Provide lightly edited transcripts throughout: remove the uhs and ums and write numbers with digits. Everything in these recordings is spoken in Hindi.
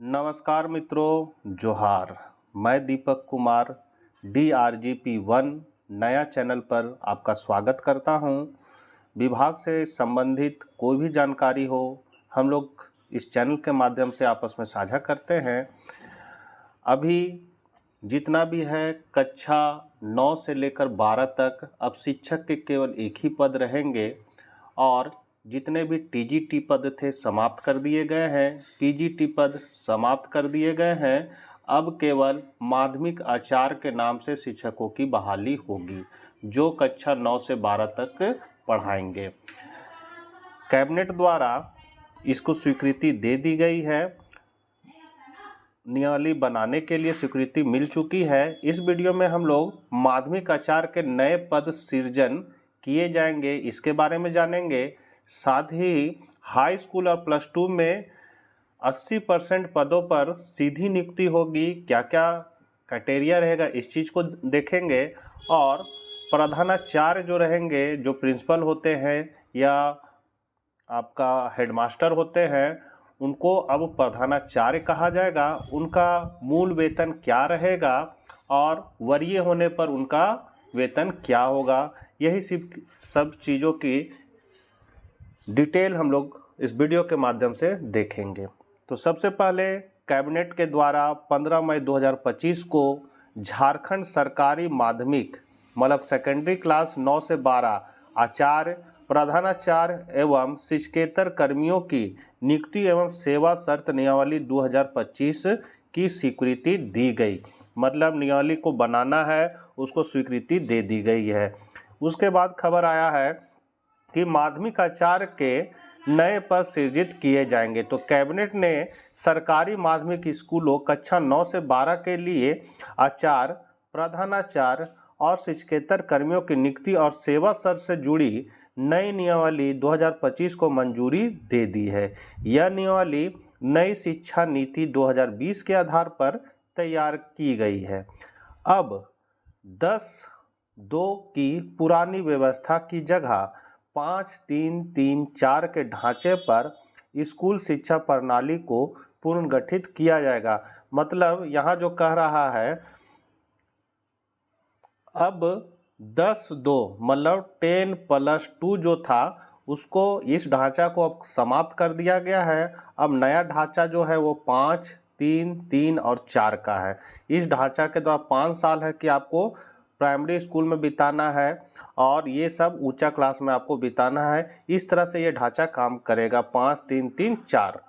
नमस्कार मित्रों, जोहार। मैं दीपक कुमार DRGP1 नया चैनल पर आपका स्वागत करता हूं। विभाग से संबंधित कोई भी जानकारी हो, हम लोग इस चैनल के माध्यम से आपस में साझा करते हैं। अभी जितना भी है कक्षा 9 से लेकर 12 तक अब शिक्षक के केवल एक ही पद रहेंगे और जितने भी TGT पद थे समाप्त कर दिए गए हैं, PGT पद समाप्त कर दिए गए हैं। अब केवल माध्यमिक आचार्य के नाम से शिक्षकों की बहाली होगी, जो कक्षा 9 से 12 तक पढ़ाएंगे। कैबिनेट द्वारा इसको स्वीकृति दे दी गई है, नियमावली बनाने के लिए स्वीकृति मिल चुकी है। इस वीडियो में हम लोग माध्यमिक आचार्य के नए पद सृजन किए जाएंगे, इसके बारे में जानेंगे। साथ ही हाई स्कूल और प्लस टू में 80% पदों पर सीधी नियुक्ति होगी, क्या क्या क्राइटेरिया रहेगा इस चीज़ को देखेंगे। और प्रधानाचार्य जो रहेंगे, जो प्रिंसिपल होते हैं या आपका हेडमास्टर होते हैं, उनको अब प्रधानाचार्य कहा जाएगा। उनका मूल वेतन क्या रहेगा और वरीय होने पर उनका वेतन क्या होगा, यही सब चीज़ों की डिटेल हम लोग इस वीडियो के माध्यम से देखेंगे। तो सबसे पहले कैबिनेट के द्वारा 15 मई 2025 को झारखंड सरकारी माध्यमिक मतलब सेकेंडरी क्लास 9 से 12 आचार्य, प्रधानाचार्य एवं शिक्षकेतर कर्मियों की नियुक्ति एवं सेवा शर्त नियमावली 2025 की स्वीकृति दी गई। मतलब नियमावली को बनाना है, उसको स्वीकृति दे दी गई है। उसके बाद खबर आया है कि माध्यमिक आचार्य के नए पद सृजित किए जाएंगे। तो कैबिनेट ने सरकारी माध्यमिक स्कूलों कक्षा 9 से 12 के लिए आचार्य, प्रधानाचार्य और शिक्षकेतर कर्मियों की नियुक्ति और सेवा शर्त से जुड़ी नई नियमावली 2025 को मंजूरी दे दी है। यह नियमावली नई शिक्षा नीति 2020 के आधार पर तैयार की गई है। अब 10-2 की पुरानी व्यवस्था की जगह 5-3-3-4 के ढांचे पर स्कूल शिक्षा प्रणाली को पुनर्गठित किया जाएगा। मतलब यहाँ जो कह रहा है, अब 10-2 मतलब 10+2 जो था उसको, इस ढांचा को अब समाप्त कर दिया गया है। अब नया ढांचा जो है वो 5-3-3 और 4 का है। इस ढांचा के द्वारा 5 साल है कि आपको प्राइमरी स्कूल में बिताना है और ये सब ऊंचा क्लास में आपको बिताना है। इस तरह से ये ढांचा काम करेगा 5-3-3-4।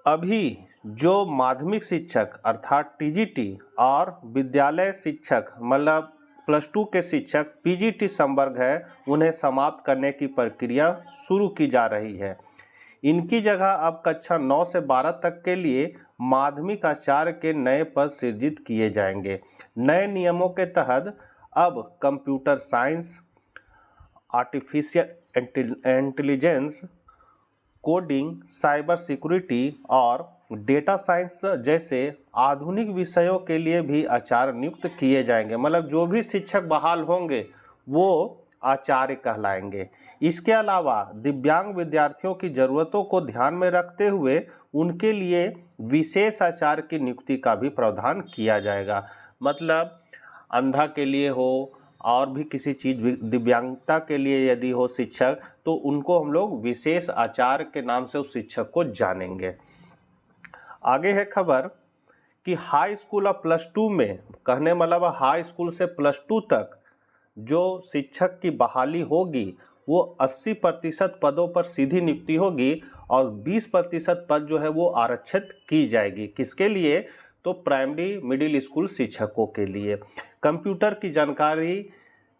अभी जो माध्यमिक शिक्षक अर्थात TGT और विद्यालय शिक्षक मतलब प्लस 2 के शिक्षक PGT संवर्ग है, उन्हें समाप्त करने की प्रक्रिया शुरू की जा रही है। इनकी जगह अब कक्षा 9 से 12 तक के लिए माध्यमिक आचार्य के नए पद सृजित किए जाएंगे। नए नियमों के तहत अब computer science, artificial intelligence, coding, cyber security और डेटा साइंस जैसे आधुनिक विषयों के लिए भी आचार्य नियुक्त किए जाएंगे। मतलब जो भी शिक्षक बहाल होंगे वो आचार्य कहलाएंगे। इसके अलावा दिव्यांग विद्यार्थियों की ज़रूरतों को ध्यान में रखते हुए उनके लिए विशेष आचार्य की नियुक्ति का भी प्रावधान किया जाएगा। मतलब अंधा के लिए हो और भी किसी चीज़ दिव्यांगता के लिए यदि हो शिक्षक, तो उनको हम लोग विशेष आचार्य के नाम से उस शिक्षक को जानेंगे। आगे है खबर कि हाई स्कूल और प्लस 2 में, कहने मतलब हाई स्कूल से प्लस 2 तक जो शिक्षक की बहाली होगी वो 80% पदों पर सीधी नियुक्ति होगी और 20% पद जो है वो आरक्षित की जाएगी। किसके लिए? तो प्राइमरी मिडिल स्कूल शिक्षकों के लिए। कंप्यूटर की जानकारी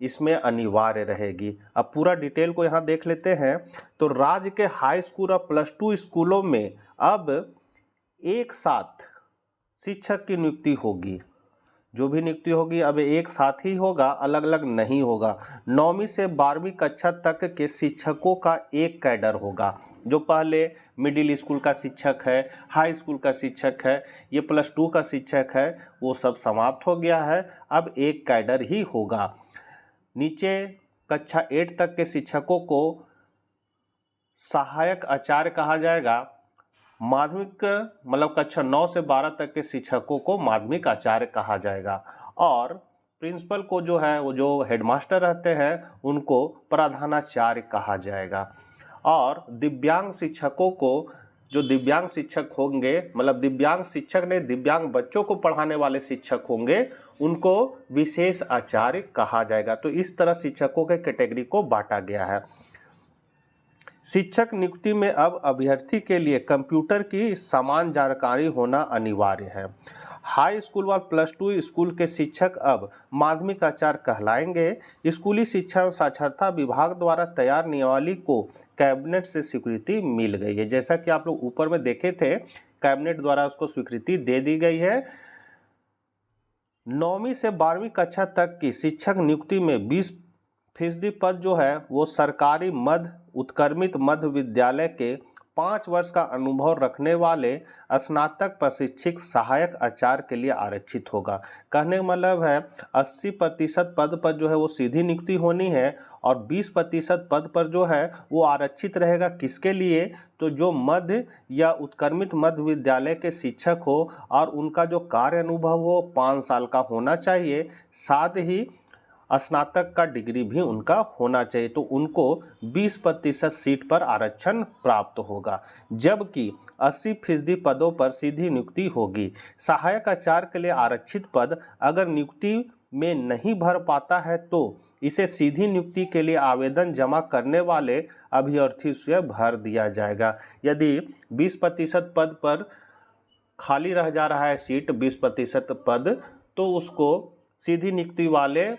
इसमें अनिवार्य रहेगी। अब पूरा डिटेल को यहाँ देख लेते हैं। तो राज्य के हाई स्कूल और प्लस 2 स्कूलों में अब एक साथ शिक्षक की नियुक्ति होगी। जो भी नियुक्ति होगी अब एक साथ ही होगा, अलग अलग नहीं होगा। 9वीं से 12वीं कक्षा तक के शिक्षकों का एक कैडर होगा। जो पहले मिडिल स्कूल का शिक्षक है, हाई स्कूल का शिक्षक है, ये प्लस 2 का शिक्षक है, वो सब समाप्त हो गया है। अब एक कैडर ही होगा। नीचे कक्षा 8 तक के शिक्षकों को सहायक आचार्य कहा जाएगा माध्यमिक मतलब कक्षा 9 से 12 तक के शिक्षकों को माध्यमिक आचार्य कहा जाएगा और प्रिंसिपल को जो है वो जो हेडमास्टर रहते हैं उनको प्रधानाचार्य कहा जाएगा। और दिव्यांग शिक्षकों को, जो दिव्यांग शिक्षक होंगे मतलब दिव्यांग शिक्षक ने दिव्यांग बच्चों को पढ़ाने वाले शिक्षक होंगे, उनको विशेष आचार्य कहा जाएगा। तो इस तरह शिक्षकों के कैटेगरी को बांटा गया है। शिक्षक नियुक्ति में अब अभ्यर्थी के लिए कंप्यूटर की समान जानकारी होना अनिवार्य है। हाई स्कूल व प्लस टू स्कूल के शिक्षक अब माध्यमिक आचार्य कहलाएंगे। स्कूली शिक्षा एवं साक्षरता विभाग द्वारा तैयार नियमावली को कैबिनेट से स्वीकृति मिल गई है। जैसा कि आप लोग ऊपर में देखे थे, कैबिनेट द्वारा उसको स्वीकृति दे दी गई है। 9वीं से 12वीं कक्षा तक की शिक्षक नियुक्ति में 20% पद जो है वो सरकारी मध्य उत्क्रमित मध्य विद्यालय के 5 वर्ष का अनुभव रखने वाले स्नातक प्रशिक्षित सहायक आचार्य के लिए आरक्षित होगा। कहने का मतलब है 80% पद पर जो है वो सीधी नियुक्ति होनी है और 20% पद पर जो है वो आरक्षित रहेगा। किसके लिए? तो जो मध्य या उत्क्रमित मध्य विद्यालय के शिक्षक हो और उनका जो कार्य अनुभव हो 5 साल का होना चाहिए, साथ ही स्नातक का डिग्री भी उनका होना चाहिए, तो उनको 20% सीट पर आरक्षण प्राप्त होगा। जबकि 80% पदों पर सीधी नियुक्ति होगी। सहायक आचार्य के लिए आरक्षित पद अगर नियुक्ति में नहीं भर पाता है तो इसे सीधी नियुक्ति के लिए आवेदन जमा करने वाले अभ्यर्थी से भर दिया जाएगा। यदि 20% पद पर खाली रह जा रहा है सीट, 20% पद, तो उसको सीधी नियुक्ति वाले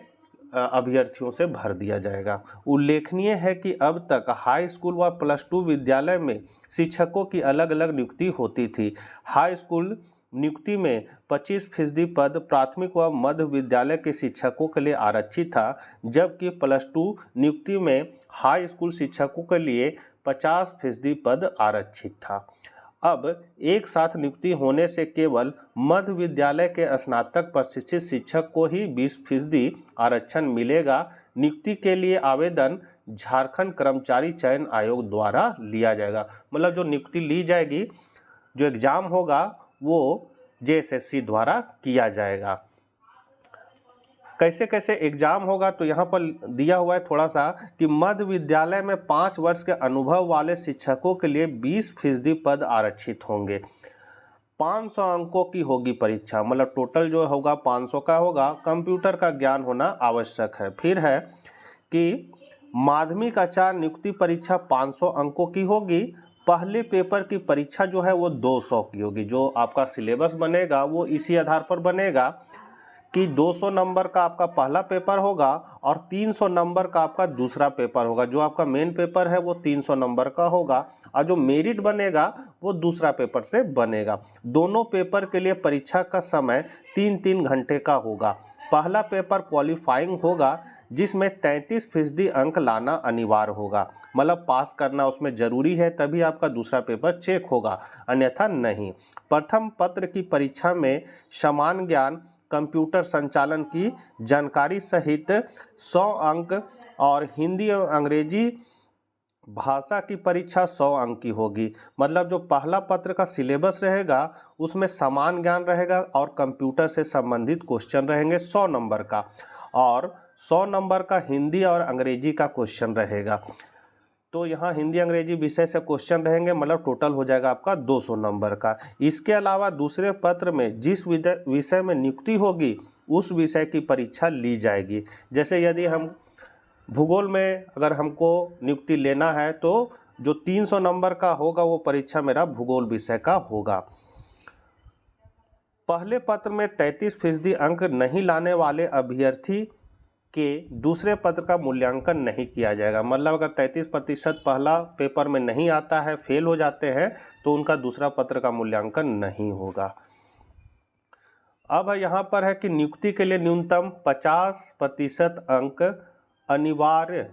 अभ्यर्थियों से भर दिया जाएगा। उल्लेखनीय है कि अब तक हाई स्कूल व प्लस टू विद्यालय में शिक्षकों की अलग अलग नियुक्ति होती थी। हाई स्कूल नियुक्ति में 25% पद प्राथमिक व मध्य विद्यालय के शिक्षकों के लिए आरक्षित था, जबकि प्लस टू नियुक्ति में हाई स्कूल शिक्षकों के लिए 50% पद आरक्षित था। अब एक साथ नियुक्ति होने से केवल मध्य विद्यालय के स्नातक प्रशिक्षित शिक्षक को ही 20% आरक्षण मिलेगा। नियुक्ति के लिए आवेदन झारखंड कर्मचारी चयन आयोग द्वारा लिया जाएगा। मतलब जो नियुक्ति ली जाएगी, जो एग्जाम होगा वो जेएसएससी द्वारा किया जाएगा। कैसे कैसे एग्जाम होगा तो यहाँ पर दिया हुआ है थोड़ा सा कि मध्य विद्यालय में 5 वर्ष के अनुभव वाले शिक्षकों के लिए 20% पद आरक्षित होंगे। 500 अंकों की होगी परीक्षा, मतलब टोटल जो होगा 500 का होगा। कंप्यूटर का ज्ञान होना आवश्यक है। फिर है कि माध्यमिक आचार्य नियुक्ति परीक्षा 500 अंकों की होगी। पहले पेपर की परीक्षा जो है वो 200 की होगी। जो आपका सिलेबस बनेगा वो इसी आधार पर बनेगा कि 200 नंबर का आपका पहला पेपर होगा और 300 नंबर का आपका दूसरा पेपर होगा। जो आपका मेन पेपर है वो 300 नंबर का होगा और जो मेरिट बनेगा वो दूसरा पेपर से बनेगा। दोनों पेपर के लिए परीक्षा का समय 3-3 घंटे का होगा। पहला पेपर क्वालिफाइंग होगा जिसमें 33% अंक लाना अनिवार्य होगा, मतलब पास करना उसमें जरूरी है, तभी आपका दूसरा पेपर चेक होगा, अन्यथा नहीं। प्रथम पत्र की परीक्षा में समान ज्ञान कंप्यूटर संचालन की जानकारी सहित 100 अंक और हिंदी एवं अंग्रेजी भाषा की परीक्षा 100 अंक की होगी। मतलब जो पहला पत्र का सिलेबस रहेगा उसमें समान ज्ञान रहेगा और कंप्यूटर से संबंधित क्वेश्चन रहेंगे 100 नंबर का, और 100 नंबर का हिंदी और अंग्रेजी का क्वेश्चन रहेगा। तो यहाँ हिंदी अंग्रेजी विषय से क्वेश्चन रहेंगे, मतलब टोटल हो जाएगा आपका 200 नंबर का। इसके अलावा दूसरे पत्र में जिस विषय में नियुक्ति होगी उस विषय की परीक्षा ली जाएगी। जैसे यदि हम भूगोल में अगर हमको नियुक्ति लेना है तो जो 300 नंबर का होगा वो परीक्षा मेरा भूगोल विषय का होगा। पहले पत्र में 33% अंक नहीं लाने वाले अभ्यर्थी के दूसरे पत्र का मूल्यांकन नहीं किया जाएगा। मतलब अगर 33% पहला पेपर में नहीं आता है, फेल हो जाते हैं, तो उनका दूसरा पत्र का मूल्यांकन नहीं होगा। अब यहाँ पर है कि नियुक्ति के लिए न्यूनतम 50% अंक अनिवार्य,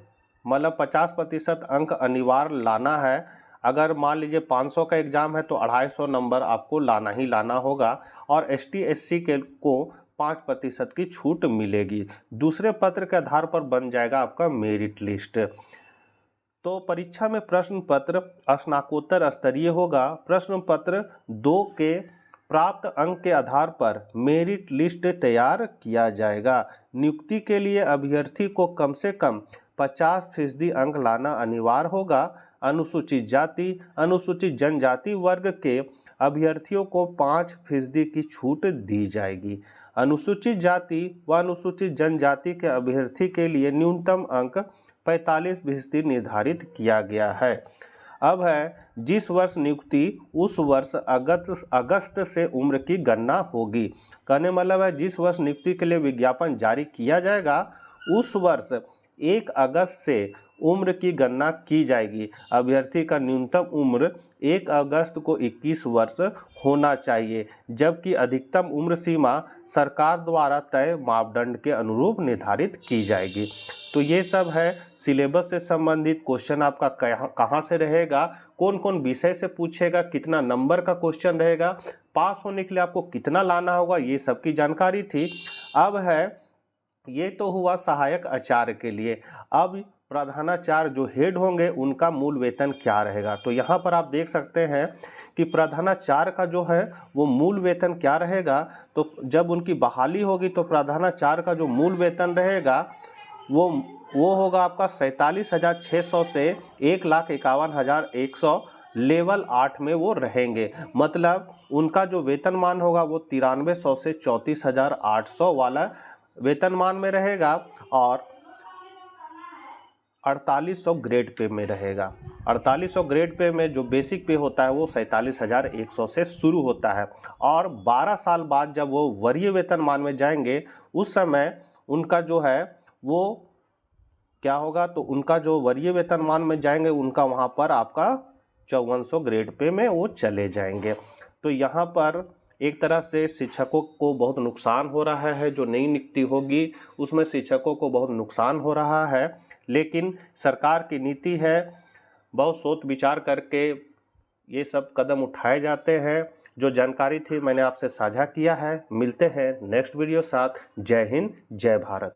मतलब 50% अंक अनिवार्य लाना है। अगर मान लीजिए 500 का एग्जाम है तो 250 नंबर आपको लाना ही लाना होगा, और ST SC के को 5% की छूट मिलेगी। दूसरे पत्र के आधार पर बन जाएगा आपका मेरिट लिस्ट। तो परीक्षा में प्रश्न पत्र स्नातकोत्तर स्तरीय होगा। प्रश्न पत्र 2 के प्राप्त अंक के आधार पर मेरिट लिस्ट तैयार किया जाएगा। नियुक्ति के लिए अभ्यर्थी को कम से कम 50% अंक लाना अनिवार्य होगा। अनुसूचित जाति, अनुसूचित जनजाति वर्ग के अभ्यर्थियों को 5% की छूट दी जाएगी। अनुसूचित जाति व अनुसूचित जनजाति के अभ्यर्थी के लिए न्यूनतम अंक 45% निर्धारित किया गया है। अब है जिस वर्ष नियुक्ति उस वर्ष अगस्त से उम्र की गणना होगी। कहने मतलब है जिस वर्ष नियुक्ति के लिए विज्ञापन जारी किया जाएगा उस वर्ष 1 अगस्त से उम्र की गणना की जाएगी। अभ्यर्थी का न्यूनतम उम्र 1 अगस्त को 21 वर्ष होना चाहिए, जबकि अधिकतम उम्र सीमा सरकार द्वारा तय मापदंड के अनुरूप निर्धारित की जाएगी। तो ये सब है सिलेबस से संबंधित। क्वेश्चन आपका कहाँ से रहेगा, कौन कौन विषय से पूछेगा, कितना नंबर का क्वेश्चन रहेगा, पास होने के लिए आपको कितना लाना होगा, ये सब की जानकारी थी। अब है ये तो हुआ सहायक आचार्य के लिए। अब प्रधानाचार्य जो हेड होंगे उनका मूल वेतन क्या रहेगा। तो यहाँ पर आप देख सकते हैं कि प्रधानाचार्य का जो है वो मूल वेतन क्या रहेगा। तो जब उनकी बहाली होगी तो प्रधानाचार्य का जो मूल वेतन रहेगा वो होगा आपका 47,600 से 1,51,100। लेवल 8 में वो रहेंगे। मतलब उनका जो वेतनमान होगा वो 9300 से 34,800 वाला वेतनमान में रहेगा और 4800 ग्रेड पे में रहेगा। 4800 ग्रेड पे में जो बेसिक पे होता है वो 47,100 से शुरू होता है। और 12 साल बाद जब वो वरीय वेतनमान में जाएंगे उस समय उनका जो है वो क्या होगा, तो उनका जो वरीय वेतनमान में जाएंगे उनका वहाँ पर आपका 5400 ग्रेड पे में वो चले जाएंगे। तो यहाँ पर एक तरह से शिक्षकों को बहुत नुकसान हो रहा है। जो नई नियुक्ति होगी उसमें शिक्षकों को बहुत नुकसान हो रहा है, लेकिन सरकार की नीति है, बहुत सोच विचार करके ये सब कदम उठाए जाते हैं। जो जानकारी थी मैंने आपसे साझा किया है। मिलते हैं नेक्स्ट वीडियो साथ। जय हिंद, जय भारत।